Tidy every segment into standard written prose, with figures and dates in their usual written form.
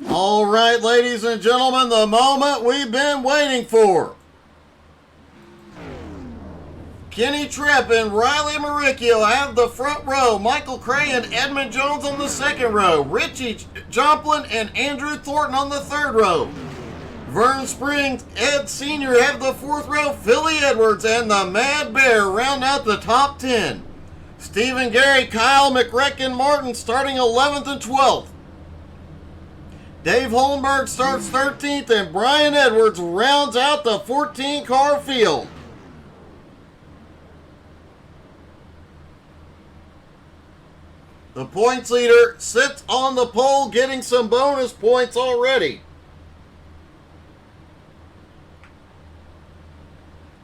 All right, ladies and gentlemen, the moment we've been waiting for. Kenny Tripp and Riley Maricchio have the front row. Michael Cray and Edmund Jones on the second row. Richie Joplin and Andrew Thornton on the third row. Vern Springs, Ed Sr. have the fourth row. Philly Edwards and the Mad Bear round out the top 10. Stephen Gary, Kyle McRecken Martin starting 11th and 12th. Dave Holmberg starts 13th, and Brian Edwards rounds out the 14-car field. The points leader sits on the pole getting some bonus points already.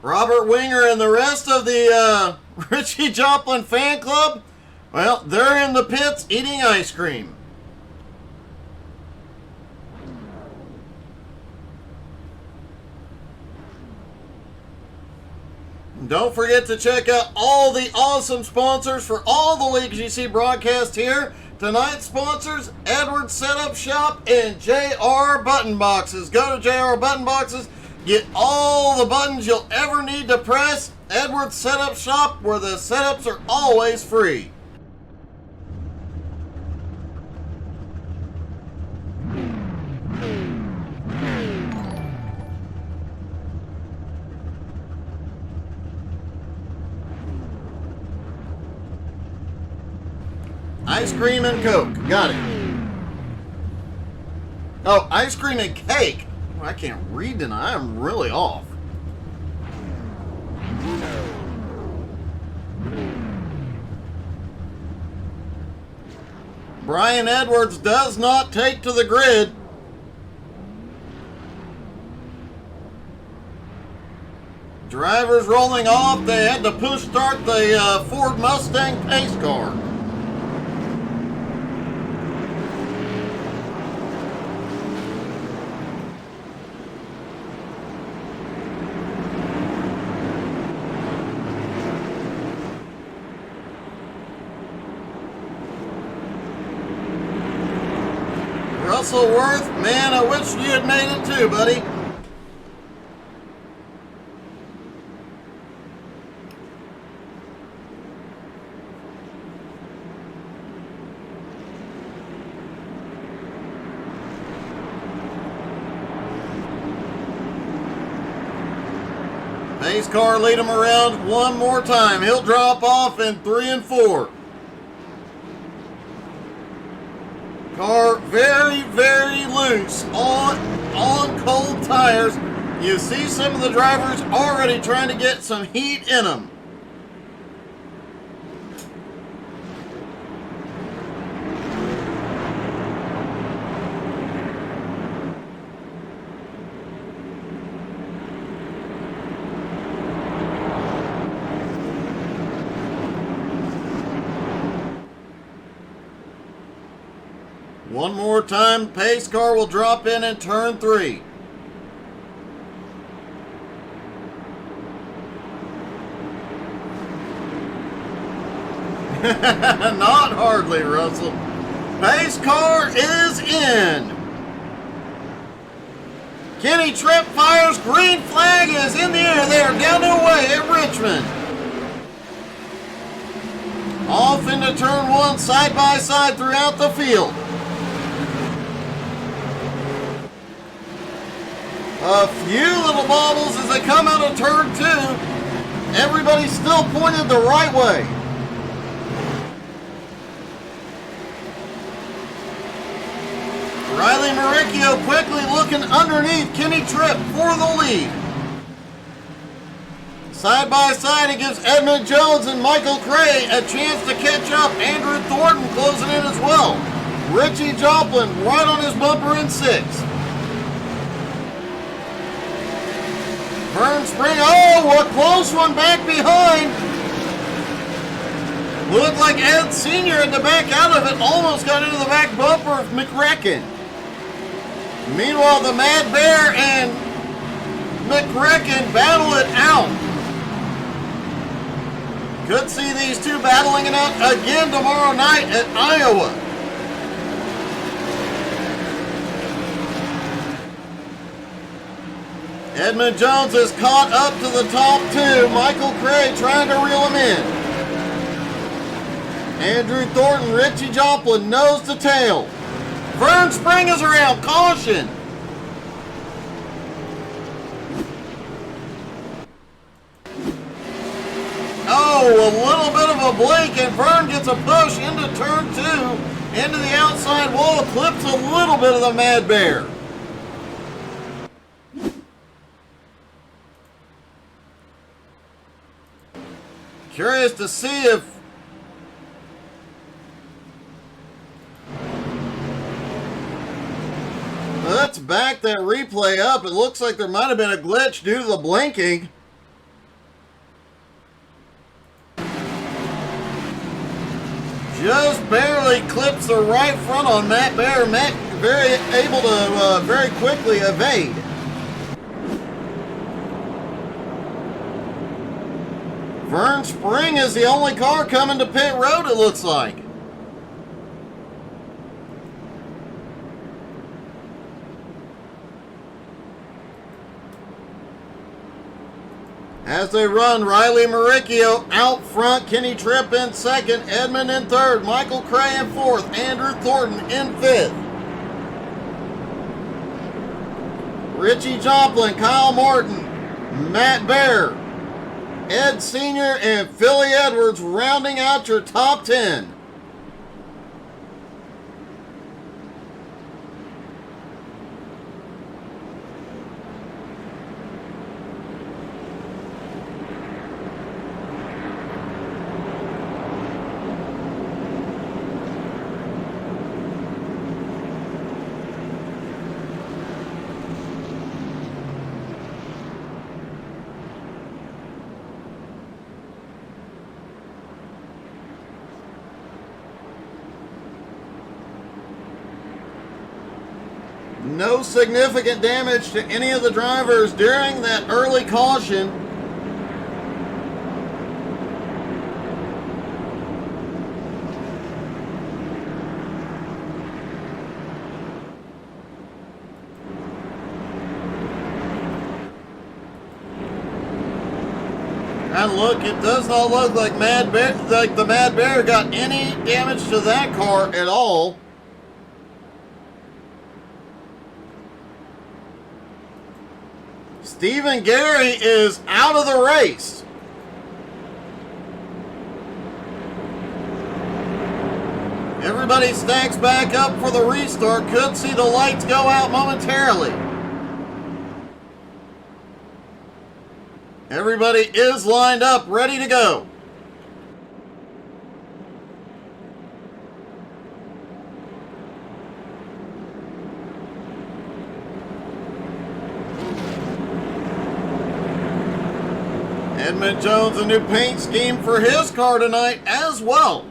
Robert Winger and the rest of the Richie Joplin fan club, well, they're in the pits eating ice cream. Don't forget to check out all the awesome sponsors for all the leagues you see broadcast here. Tonight's sponsors, Edwards Setup Shop and JR Button Boxes. Go to JR Button Boxes, get all the buttons you'll ever need to press. Edwards Setup Shop, where the setups are always free. Ice cream and Coke. Got it. Oh, ice cream and cake. I can't read tonight. I'm really off. Brian Edwards does not take to the grid. Drivers rolling off. They had to push start the Ford Mustang pace car. Russell Worth, man, I wish you had made it too, buddy. Pace car lead him around one more time. He'll drop off in 3 and 4. Car very, very loose on cold tires. You see some of the drivers already trying to get some heat in them. One more time, pace car will drop in turn 3. Not hardly, Russell. Pace car is in. Kenny Tripp fires. Green flag is in the air. They are down their way at Richmond. Off into turn 1, side by side throughout the field. A few little bobbles as they come out of turn 2. Everybody's still pointed the right way. Riley Maricchio quickly looking underneath Kenny Tripp for the lead. Side by side, it gives Edmund Jones and Michael Cray a chance to catch up. Andrew Thornton closing in as well. Richie Joplin right on his bumper in 6. Vern Spring, oh, a close one back behind. Looked like Ed Sr. had to back out of it, almost got into the back bumper of McRecken. Meanwhile, the Mad Bear and McRecken battle it out. Could see these two battling it out again tomorrow night at Iowa. Edmund Jones is caught up to the top two. Michael Cray trying to reel him in. Andrew Thornton, Richie Joplin, nose to tail. Vern Spring is around. Caution. Oh, a little bit of a blink, and Vern gets a push into turn two, into the outside wall, clips a little bit of the Mad Bear. Curious to see if let's back that replay up. It looks like there might have been a glitch due to the blinking. Just barely clips the right front on Matt Bear. Matt able to very quickly evade. Vern Spring is the only car coming to pit road, it looks like. As they run, Riley Maricchio out front, Kenny Tripp in second, Edmund in third, Michael Cray in fourth, Andrew Thornton in fifth. Richie Joplin, Kyle Morton, Matt Bear, Ed Sr. and Philly Edwards rounding out your top 10. No significant damage to any of the drivers during that early caution. And look, it does not look like the Mad Bear got any damage to that car at all. Stephen Gary is out of the race. Everybody stacks back up for the restart. Could see the lights go out momentarily. Everybody is lined up, ready to go. Edmund Jones, a new paint scheme for his car tonight as well.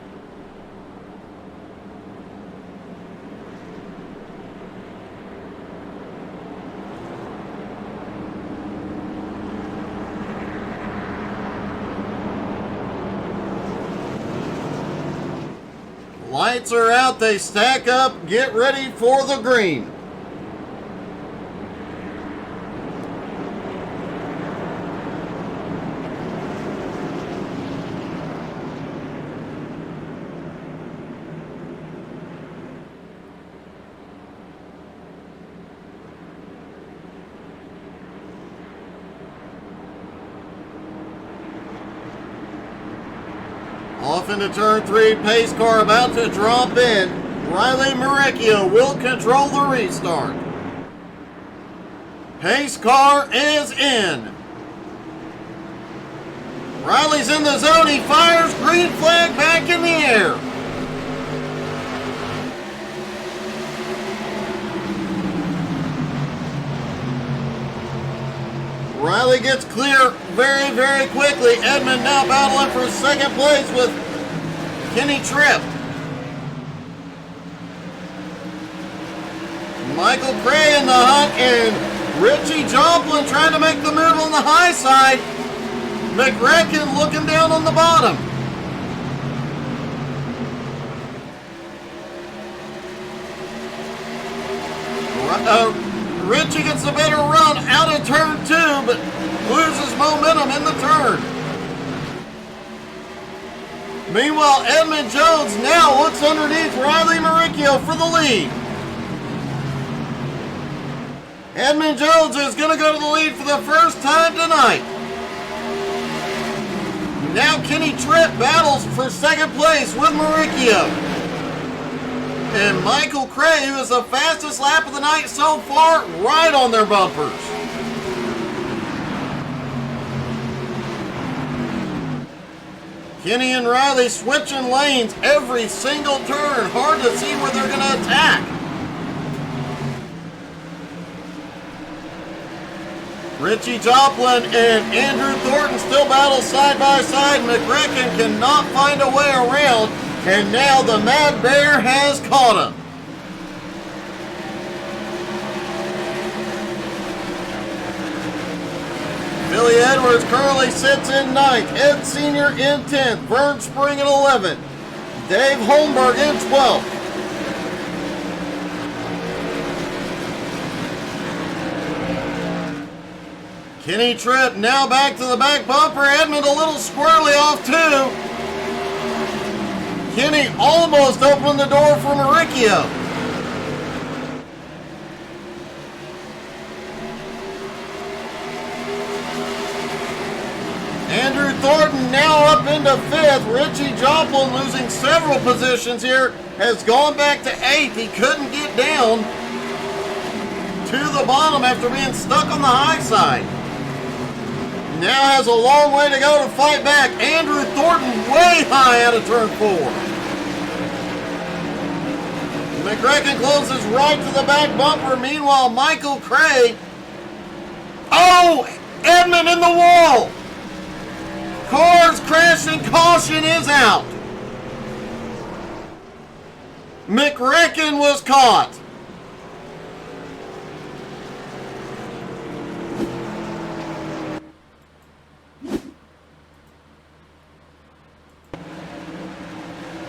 Lights are out, they stack up, get ready for the green. Off into turn 3, pace car about to drop in. Riley Maricchio will control the restart. Pace car is in. Riley's in the zone, he fires, green flag back in the air. Riley gets clear very, very quickly. Edmund now battling for second place with Kenny Tripp. Michael Cray in the hunt and Richie Joplin trying to make the move on the high side. McRecken looking down on the bottom. Richie gets a better run out of turn 2, but loses momentum in the turn. Meanwhile, Edmund Jones now looks underneath Riley Maricchio for the lead. Edmund Jones is going to go to the lead for the first time tonight. Now Kenny Tripp battles for second place with Maricchio. And Michael Cray, who is the fastest lap of the night so far, right on their bumpers. Kenny and Riley switching lanes every single turn. Hard to see where they're going to attack. Richie Joplin and Andrew Thornton still battle side by side. McRacken cannot find a way around, and now the Mad Bear has caught him. Billy Edwards currently sits in 9th, Ed Sr. in 10th, Vern Spring in 11th, Dave Holmberg in 12th. Kenny Tripp now back to the back bumper. Edmund a little squirrely off too. Kenny almost opened the door for Maricchio. Andrew Thornton now up into 5th. Richie Joplin, losing several positions here, has gone back to 8th. He couldn't get down to the bottom after being stuck on the high side. Now has a long way to go to fight back. Andrew Thornton way high out of turn 4. McCracken closes right to the back bumper. Meanwhile, Michael Cray. Oh, Edmund in the wall. Cars crashing. Caution is out. McCracken was caught.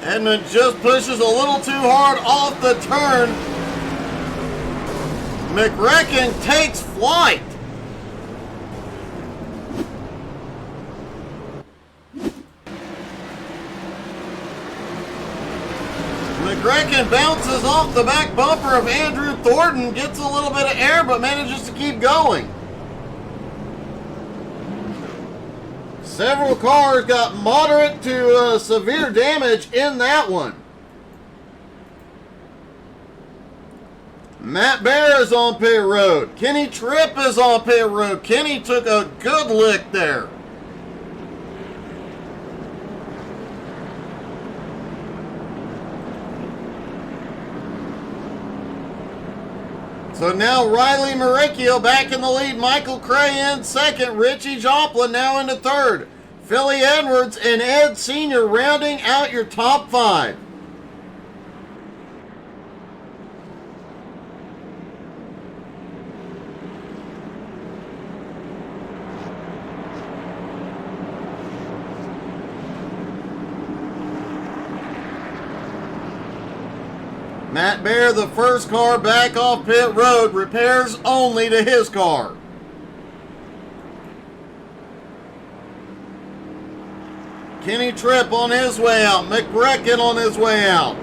Edmund just pushes a little too hard off the turn. McRacken takes flight. McRacken bounces off the back bumper of Andrew Thornton, gets a little bit of air, but manages to keep going. Several cars got moderate to severe damage in that one. Matt Bear is on pit road. Kenny Tripp is on pit road. Kenny took a good lick there. So now Riley Maricchio back in the lead. Michael Cray in 2nd. Richie Joplin now into 3rd. Philly Edwards and Ed Sr. rounding out your top 5. Matt Bear, the first car back off pit road, repairs only to his car. Kenny Tripp on his way out. McRacken on his way out.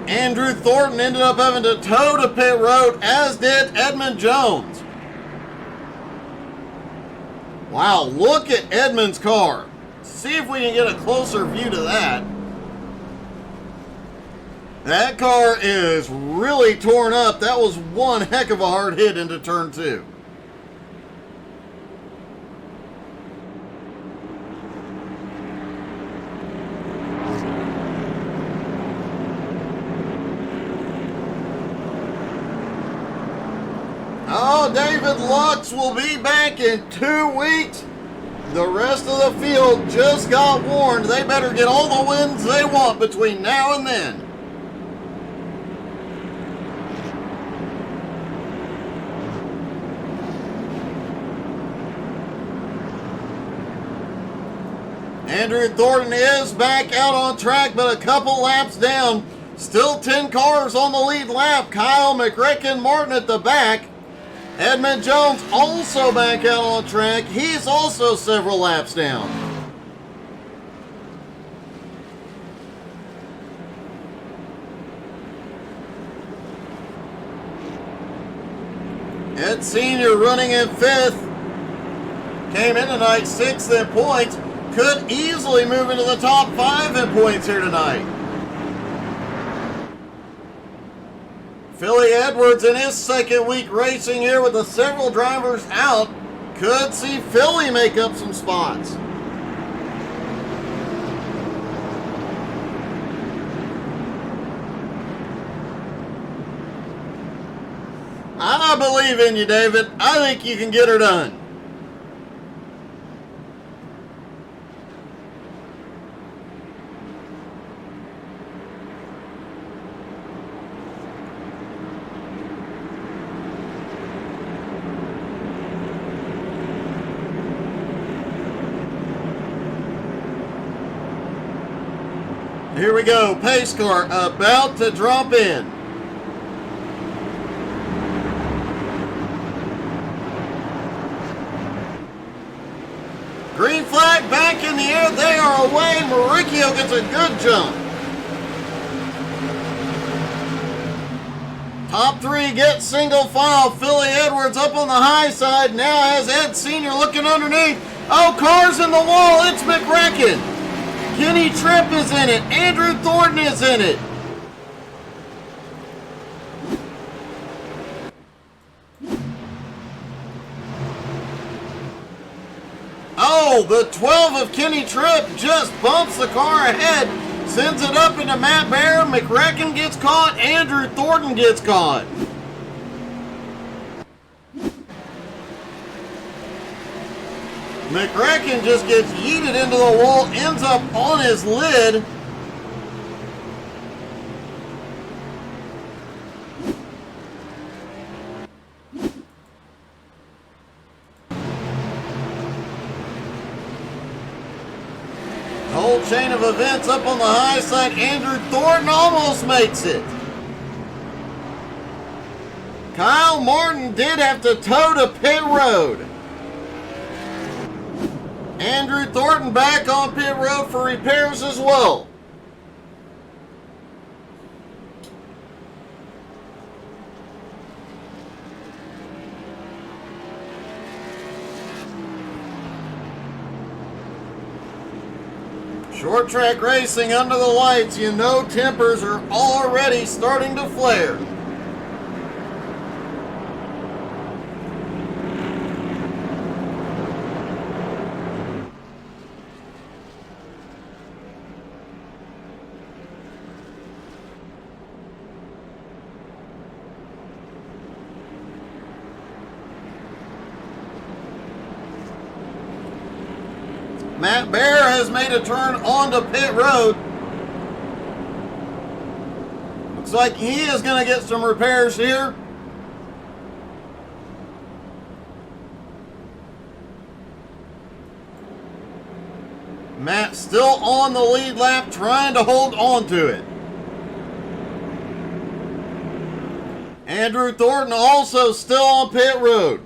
Andrew Thornton ended up having to tow to pit road, as did Edmund Jones. Wow, look at Edmund's car. See if we can get a closer view to that. That car is really torn up. That was one heck of a hard hit into turn 2. Oh, David Lux will be back in 2 weeks. The rest of the field just got warned. They better get all the wins they want between now and then. Andrew Thornton is back out on track, but a couple laps down Still 10 cars on the lead lap. Kyle, McRacken, Martin at the back. Edmund Jones also back out on the track. He's also several laps down. Ed Sr. running in 5th. Came in tonight 6th in points. Could easily move into the top 5 in points here tonight. Philly Edwards in his second week racing here with the several drivers out. Could see Philly make up some spots. I believe in you, David. I think you can get her done. Here we go. Pace car about to drop in. Green flag back in the air. They are away. Maricchio gets a good jump. Top 3 gets single file. Philly Edwards up on the high side. Now has Ed Sr. looking underneath. Oh, car's in the wall. It's McRacken. Kenny Tripp is in it. Andrew Thornton is in it. Oh, the 12 of Kenny Tripp just bumps the car ahead, sends it up into Matt Bear. McRacken gets caught. Andrew Thornton gets caught. McRacken just gets yeeted into the wall, ends up on his lid. Whole chain of events up on the high side. Andrew Thornton almost makes it. Kyle Martin did have to tow to pit road. Andrew Thornton back on pit road for repairs as well. Short track racing under the lights, you know tempers are already starting to flare. Matt Bear has made a turn onto pit road. Looks like he is going to get some repairs here. Matt still on the lead lap, trying to hold on to it. Andrew Thornton also still on pit road.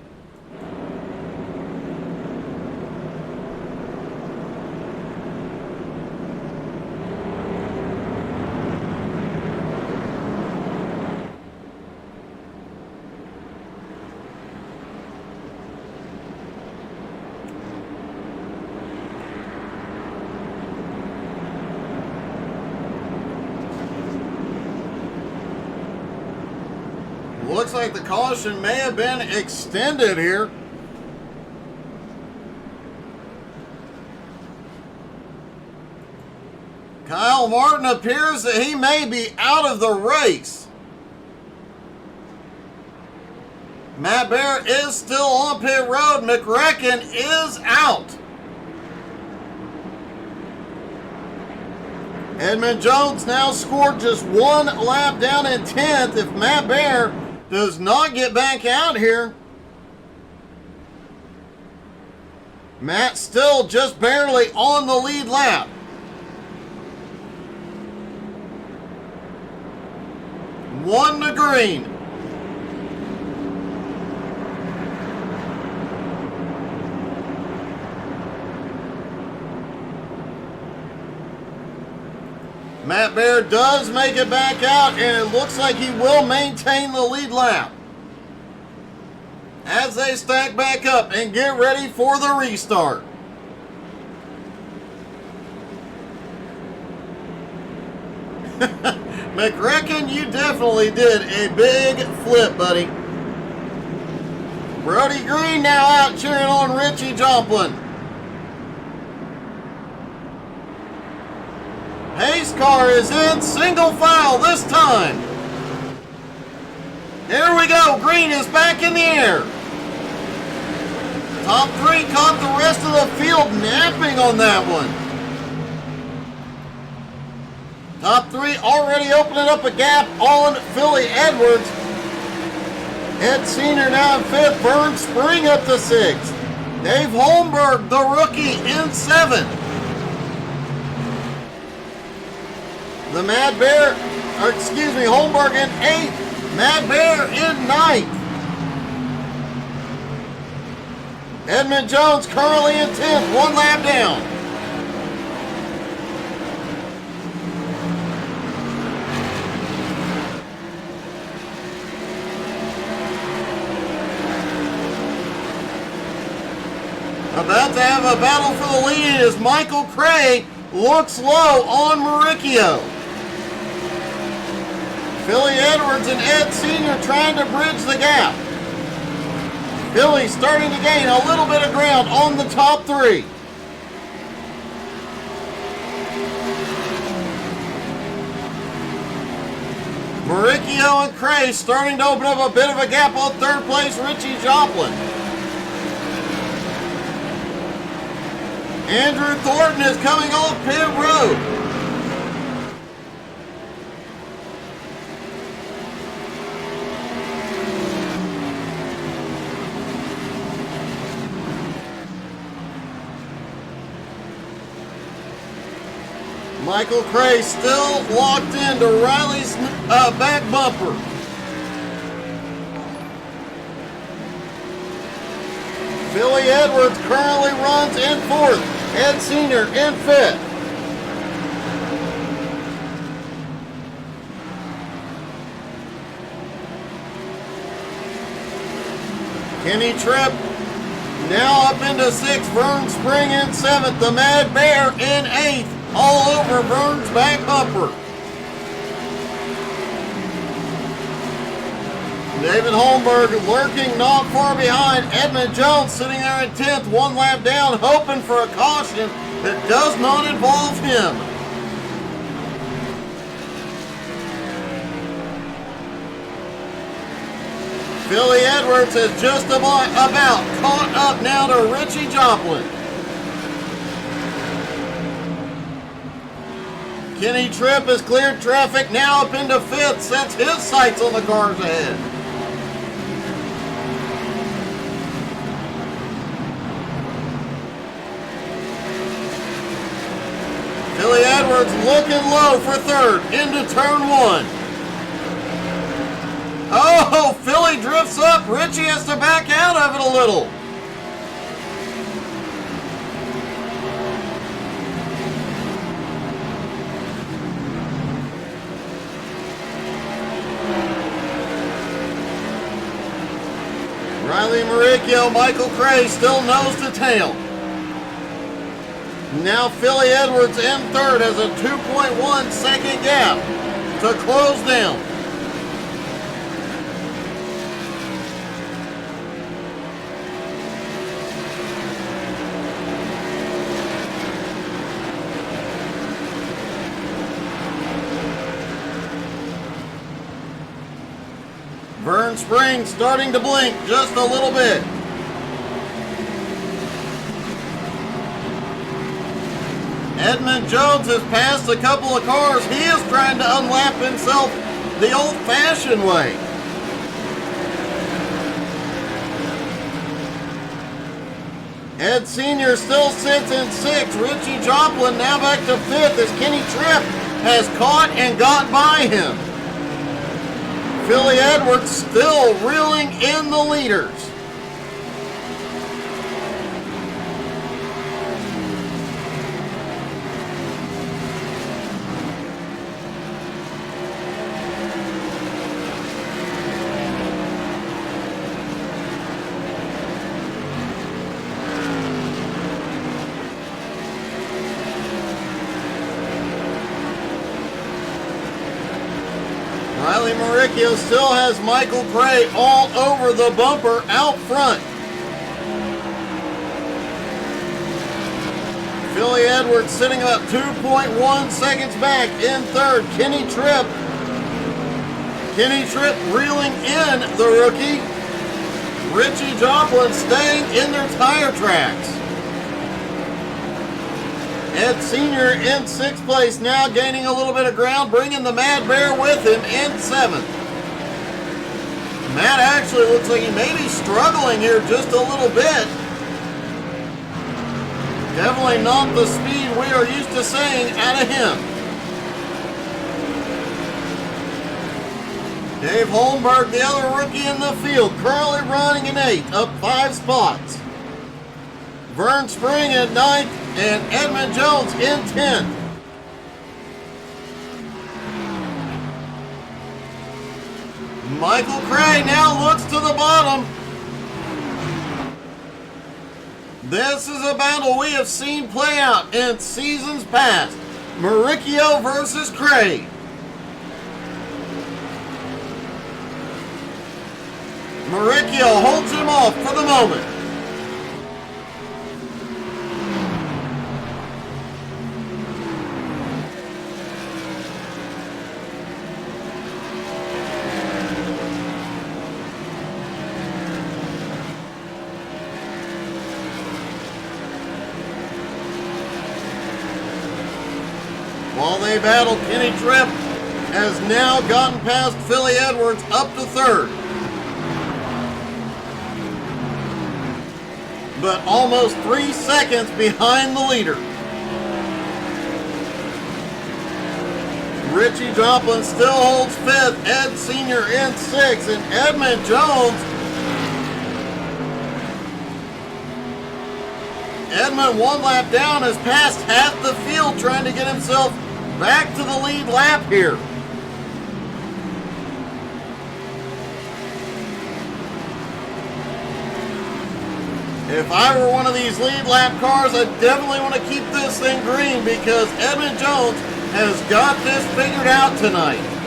Looks like the caution may have been extended here. Kyle Martin appears that he may be out of the race. Matt Bear is still on pit road. McRacken is out. Edmund Jones now scored just one lap down in 10th. If Matt Bear does not get back out here, Matt still just barely on the lead lap. 1 to green. Matt Baer does make it back out, and it looks like he will maintain the lead lap as they stack back up and get ready for the restart. McReckon, you definitely did a big flip, buddy. Brody Green now out cheering on Richie Joplin. Pace car is in single file this time. Here we go. Green is back in the air. Top 3 caught the rest of the field napping on that one. Top 3 already opening up a gap on Philly Edwards. Ed Senior now in 5th. Vern Spring up to 6th. Dave Holmberg, the rookie, in 7th. The Mad Bear, Holmberg in 8th. Mad Bear in 9th. Edmund Jones currently in 10th, 1 lap down. About to have a battle for the lead as Michael Cray looks low on Maricchio. Philly Edwards and Ed Senior trying to bridge the gap. Philly starting to gain a little bit of ground on the top 3. Maricchio and Cray starting to open up a bit of a gap on 3rd place, Richie Joplin. Andrew Thornton is coming off pit road. Michael Cray still locked into Riley's back bumper. Philly Edwards currently runs in 4th. Ed Senior in 5th. Kenny Tripp now up into 6th. Vern Spring in 7th. The Mad Bear in 8th. All over Vern's back bumper. David Holmberg lurking not far behind. Edmund Jones sitting there in 10th, 1 lap down, hoping for a caution that does not involve him. Philly Edwards has just about caught up now to Richie Joplin. Kenny Tripp has cleared traffic, now up into 5th, sets his sights on the cars ahead. Philly Edwards looking low for 3rd, into turn 1. Oh, Philly drifts up. Richie has to back out of it a little. Riley Maricchio, Michael Cray still nose to tail. Now Philly Edwards in 3rd has a 2.1 second gap to close down. Vern Spring starting to blink just a little bit. Edmund Jones has passed a couple of cars. He is trying to unlap himself the old-fashioned way. Ed Senior still sits in 6th. Richie Joplin now back to 5th as Kenny Tripp has caught and got by him. Philly Edwards still reeling in the leaders. Riley Maricchio still has Michael Gray all over the bumper out front. Philly Edwards sitting about 2.1 seconds back in third. Kenny Tripp reeling in the rookie. Richie Joplin staying in their tire tracks. Ed Sr. in 6th place, now gaining a little bit of ground, bringing the Mad Bear with him in 7th. Matt actually looks like he may be struggling here just a little bit. Definitely not the speed we are used to seeing out of him. Dave Holmberg, the other rookie in the field, currently running in 8th, up 5 spots. Vern Spring in 9th, and Edmund Jones in 10th. Michael Cray now looks to the bottom. This is a battle we have seen play out in seasons past. Maricchio versus Cray. Maricchio holds him off for the moment. While they battle, Kenny Tripp has now gotten past Philly Edwards up to 3rd. But almost 3 seconds behind the leader. Richie Joplin still holds 5th, Ed Sr. in 6th, and Edmund Jones. Edmund 1 lap down has passed half the field trying to get himself back to the lead lap here. If I were one of these lead lap cars, I definitely want to keep this thing green because Edmund Jones has got this figured out tonight.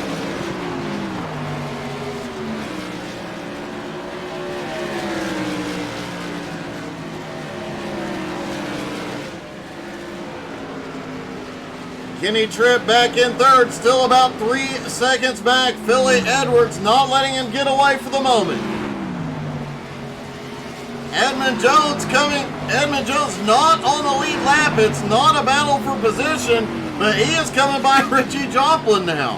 Kenny Tripp back in 3rd, still about 3 seconds back. Philly Edwards not letting him get away for the moment. Edmund Jones coming. Edmund Jones not on the lead lap. It's not a battle for position, but he is coming by Richie Joplin now.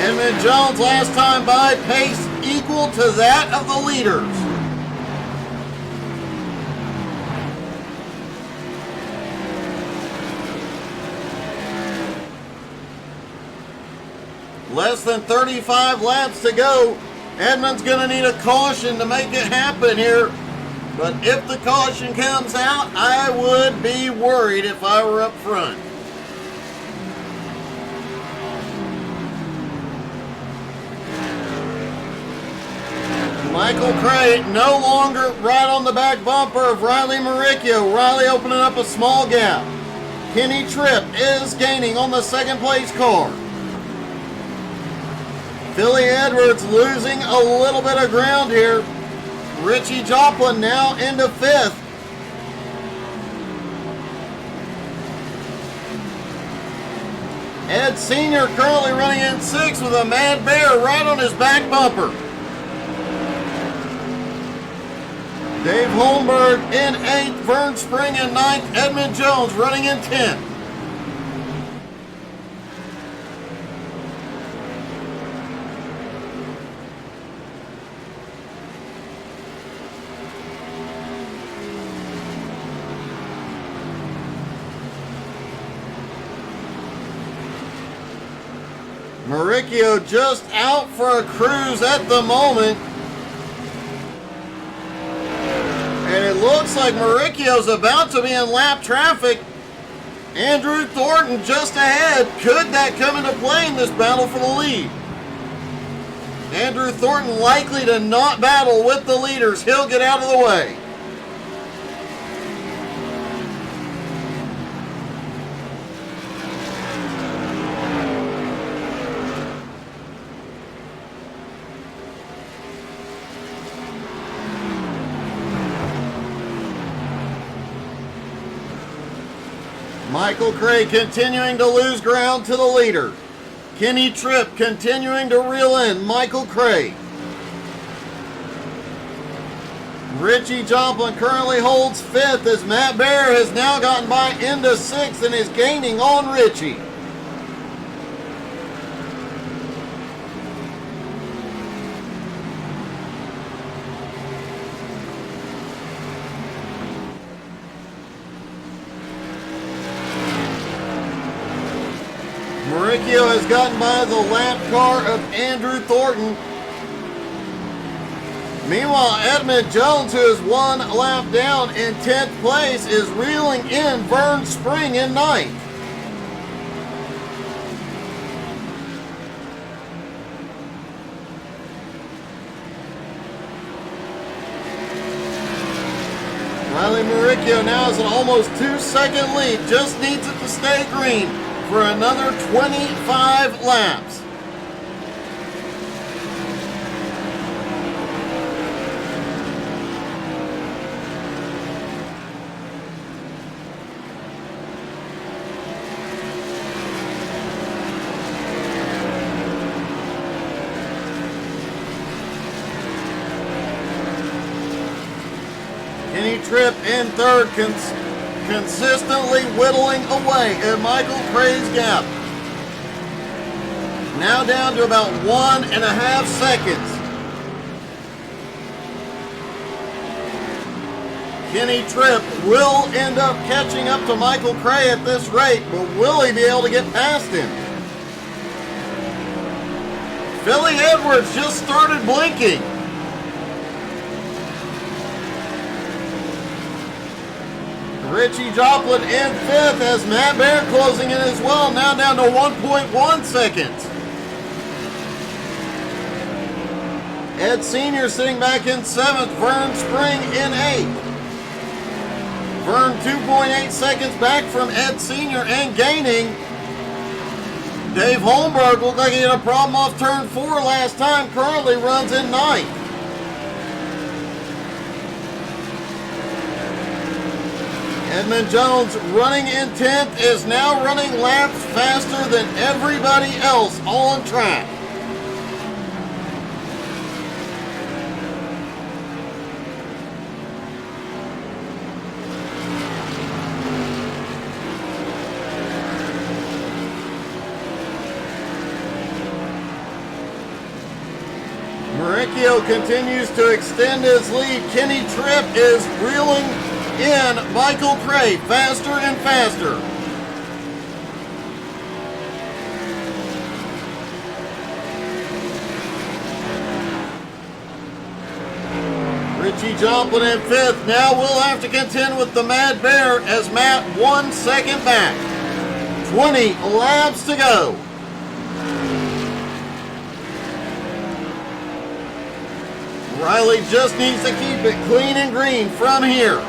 Edmund Jones last time by, pace equal to that of the leaders. Less than 35 laps to go. Edmund's going to need a caution to make it happen here. But if the caution comes out, I would be worried if I were up front. Michael Cray no longer right on the back bumper of Riley Maricchio. Riley opening up a small gap. Kenny Tripp is gaining on the 2nd place car. Philly Edwards losing a little bit of ground here. Richie Joplin now into 5th. Ed Sr. currently running in 6th with a Mad Bear right on his back bumper. Dave Holmberg in 8th, Vern Spring in 9th, Edmund Jones running in 10th. Maricchio just out for a cruise at the moment. And it looks like Maricchio's about to be in lap traffic. Andrew Thornton just ahead. Could that come into play in this battle for the lead? Andrew Thornton likely to not battle with the leaders. He'll get out of the way. Michael Cray continuing to lose ground to the leader. Kenny Tripp continuing to reel in Michael Cray. Richie Joplin currently holds 5th as Matt Bear has now gotten by into 6th and is gaining on Richie. Maricchio has gotten by the lap car of Andrew Thornton. Meanwhile, Edmund Jones, who is 1 lap down in 10th place, is reeling in Vern Spring in 9th. Riley Maricchio now has an almost 2-second lead, just needs it to stay green for another 25 laps. Kenny Tripp in 3rd, consistently whittling away at Michael Cray's gap. Now down to about 1.5 seconds. Kenny Tripp will end up catching up to Michael Cray at this rate, but will he be able to get past him? Philly Edwards just started blinking. Richie Joplin in 5th as Matt Bear closing in as well, now down to 1.1 seconds. Ed Sr. sitting back in 7th, Vern Spring in 8th. Vern 2.8 seconds back from Ed Sr. and gaining. Dave Holmberg looked like he had a problem off turn 4 last time, currently runs in 9th. Edmund Jones running in 10th is now running laps faster than everybody else on track. Maricchio continues to extend his lead. Kenny Tripp is reeling in Michael Cray faster and faster. Richie Joplin in 5th. Now we'll have to contend with the Mad Bear as Matt 1 second back. 20 laps to go. Riley just needs to keep it clean and green from here.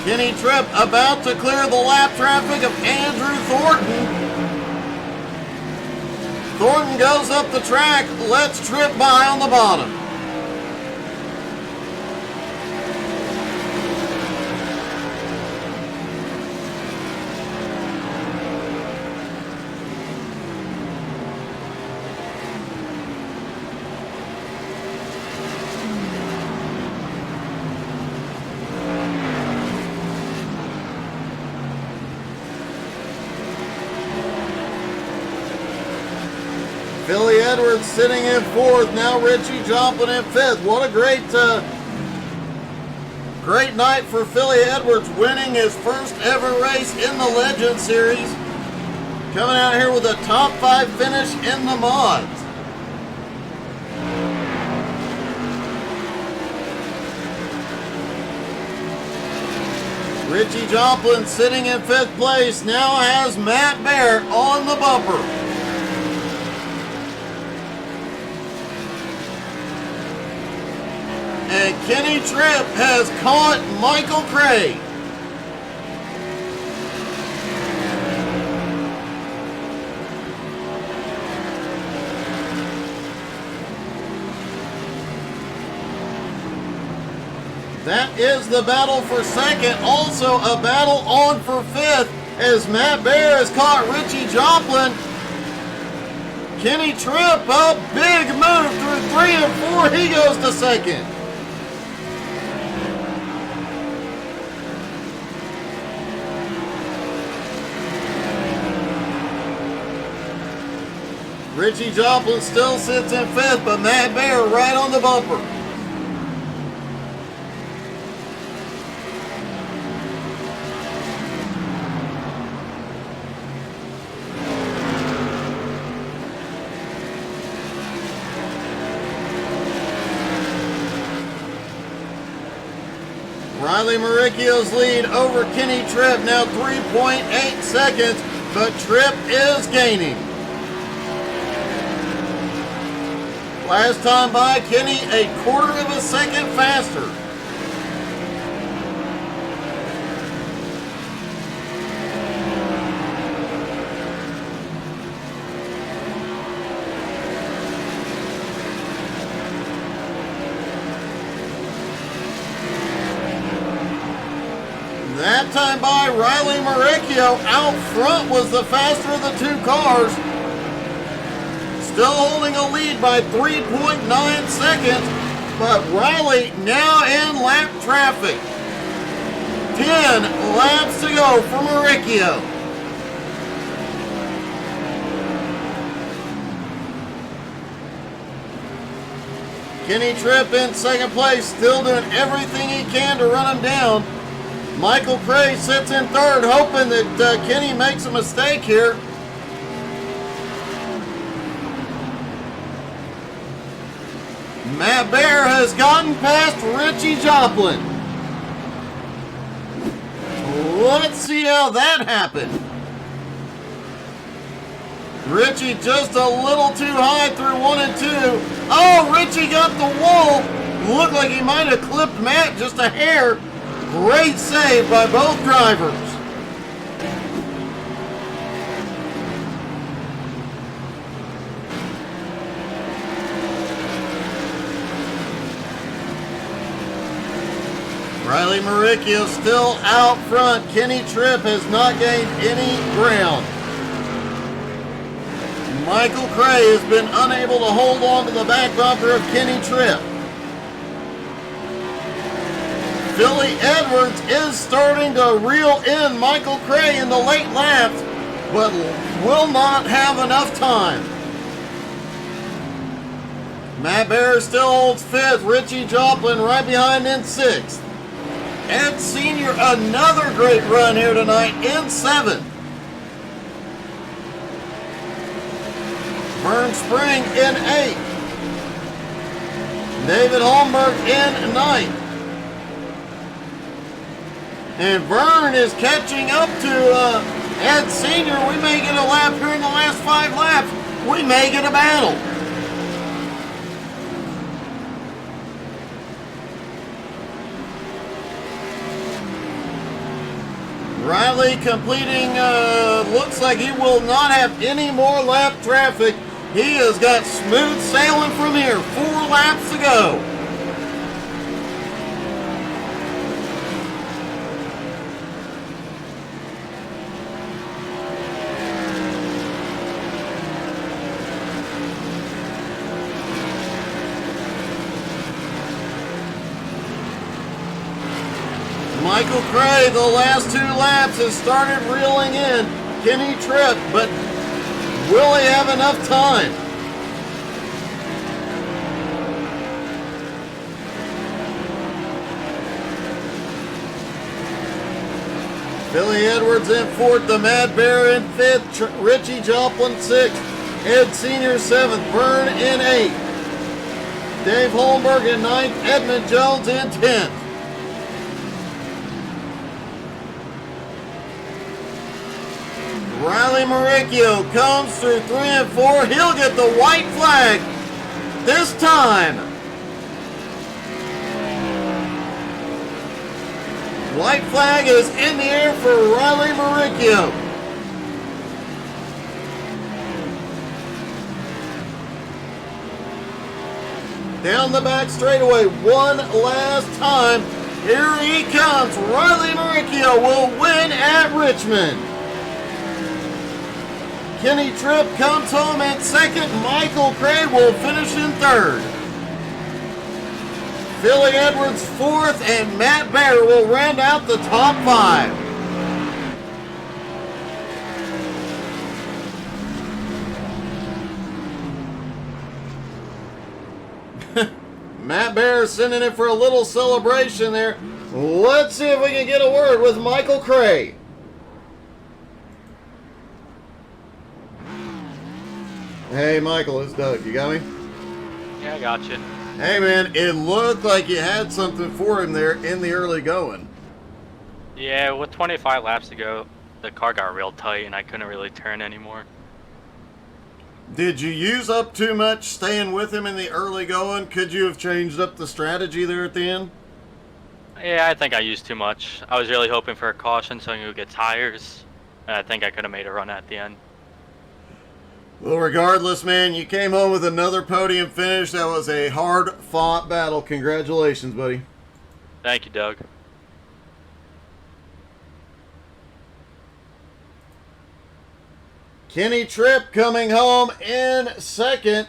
Kenny Tripp about to clear the lap traffic of Andrew Thornton. Thornton goes up the track, lets Tripp by on the bottom. Philly Edwards sitting in 4th. Now Richie Joplin in 5th. What a great Great night for Philly Edwards, winning his first ever race in the Legend Series. Coming out here with a top 5 finish in the mods. Richie Joplin sitting in 5th place now has Matt Bear on the bumper. And Kenny Tripp has caught Michael Cray. That is the battle for 2nd. Also a battle on for 5th as Matt Bear has caught Richie Joplin. Kenny Tripp, a big move through 3 and 4. He goes to 2nd. Richie Joplin still sits in 5th, but Matt Bear right on the bumper. Riley Maricchio's lead over Kenny Tripp, now 3.8 seconds, but Tripp is gaining. Last time by, Kenny a 1/4 of a second faster. That time by, Riley Maricchio out front was the faster of the 2 cars. Still holding a lead by 3.9 seconds, but Riley now in lap traffic. 10 laps to go for Maricchio. Kenny Tripp in 2nd place, still doing everything he can to run him down. Michael Cray sits in 3rd, hoping that Kenny makes a mistake here. Matt Bear has gotten past Richie Joplin. Let's see how that happened. Richie just a little too high through 1 and 2. Oh, Richie got the wall. Looked like he might have clipped Matt just a hair. Great save by both drivers. Riley Maricchio still out front. Kenny Tripp has not gained any ground. Michael Cray has been unable to hold on to the back bumper of Kenny Tripp. Philly Edwards is starting to reel in Michael Cray in the late laps, but will not have enough time. Matt Bear still holds 5th. Richie Joplin right behind in 6th. Ed Sr., another great run here tonight in 7th. Vern Spring in 8th. David Holmberg in 9th. And Vern is catching up to Ed Sr. We may get a lap here in the last 5 laps. We may get a battle. Riley completing, looks like he will not have any more lap traffic. He has got smooth sailing from here. 4 laps to go. Michael Cray, the last 2 laps, has started reeling in Kenny Tripp, but will he have enough time? Billy Edwards in fourth, the Mad Bear in fifth, Richie Joplin sixth, Ed Sr. seventh, Vern in eighth, Dave Holmberg in ninth, Edmund Jones in 10th. Riley Maricchio comes through 3 and 4. He'll get the white flag this time. White flag is in the air for Riley Maricchio. Down the back straightaway one last time. Here he comes. Riley Maricchio will win at Richmond. Kenny Tripp comes home in second. Michael Cray will finish in third. Billy Edwards fourth, and Matt Bear will round out the top 5. Matt Bear sending it for a little celebration there. Let's see if we can get a word with Michael Cray. Hey, Michael, it's Doug. You got me? Yeah, I got you. Hey, man, it looked like you had something for him there in the early going. Yeah, with 25 laps to go, the car got real tight and I couldn't really turn anymore. Did you use up too much staying with him in the early going? Could you have changed up the strategy there at the end? Yeah, I think I used too much. I was really hoping for a caution so I could get tires, and I think I could have made a run at the end. Well, regardless, man, you came home with another podium finish. That was a hard-fought battle. Congratulations, buddy. Thank you, Doug. Kenny Tripp coming home in second.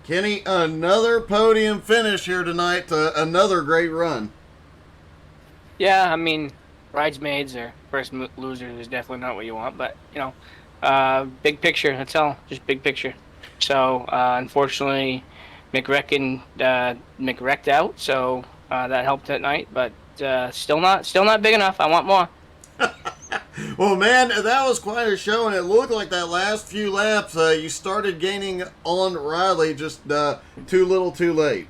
Kenny, another podium finish here tonight. Another great run. Yeah, I mean, bridesmaids or first losers is definitely not what you want, but, you know, big picture, that's all, just big picture. So, unfortunately, McWrecked out, so that helped that night, but still not big enough. I want more. Well, man, that was quite a show, and it looked like that last few laps you started gaining on Riley, just too little too late.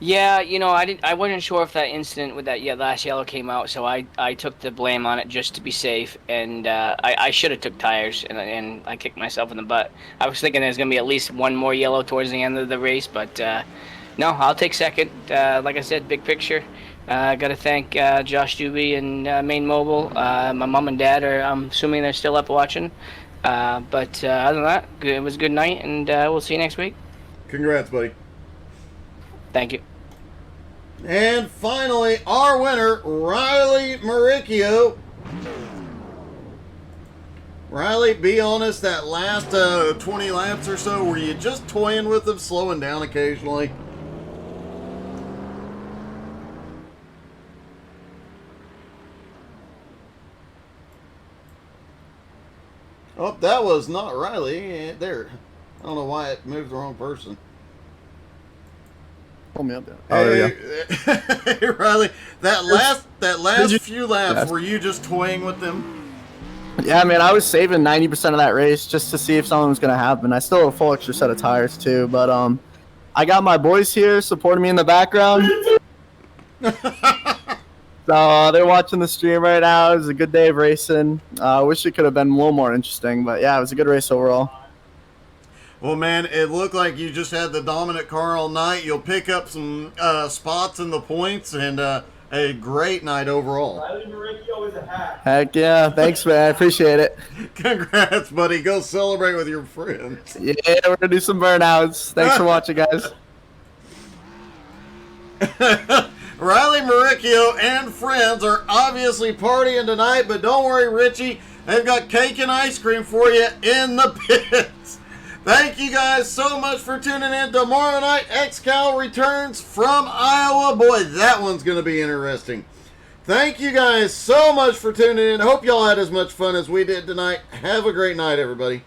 Yeah, you know, I wasn't sure if that incident with that last yellow came out, so I took the blame on it just to be safe, and I should have took tires, and I kicked myself in the butt. I was thinking there's going to be at least one more yellow towards the end of the race, but no, I'll take second. Like I said, big picture. I got to thank Josh Doobie and Maine Mobile. My mom and dad I'm assuming they're still up watching. But other than that, it was a good night, and we'll see you next week. Congrats, buddy. Thank you. And finally, our winner, Riley Maricchio. Riley, be honest, that last 20 laps or so, were you just toying with them, slowing down occasionally? Oh, that was not Riley. There. I don't know why it moved the wrong person. Pull me up there. Oh, there you go. Hey, Riley, that last few laps, were you just toying with them? Yeah, man, I was saving 90% of that race just to see if something was going to happen. I still have a full extra set of tires, too. But I got my boys here supporting me in the background. So they're watching the stream right now. It was a good day of racing. I wish it could have been a little more interesting. But, yeah, it was a good race overall. Well, man, it looked like you just had the dominant car all night. You'll pick up some spots in the points, and a great night overall. Riley Maricchio is a hack. Heck yeah. Thanks, man. I appreciate it. Congrats, buddy. Go celebrate with your friends. Yeah, we're going to do some burnouts. Thanks for watching, guys. Riley Maricchio and friends are obviously partying tonight, but don't worry, Richie. They've got cake and ice cream for you in the pits. Thank you guys so much for tuning in. Tomorrow night, XCal returns from Iowa. Boy, that one's going to be interesting. Thank you guys so much for tuning in. Hope y'all had as much fun as we did tonight. Have a great night, everybody.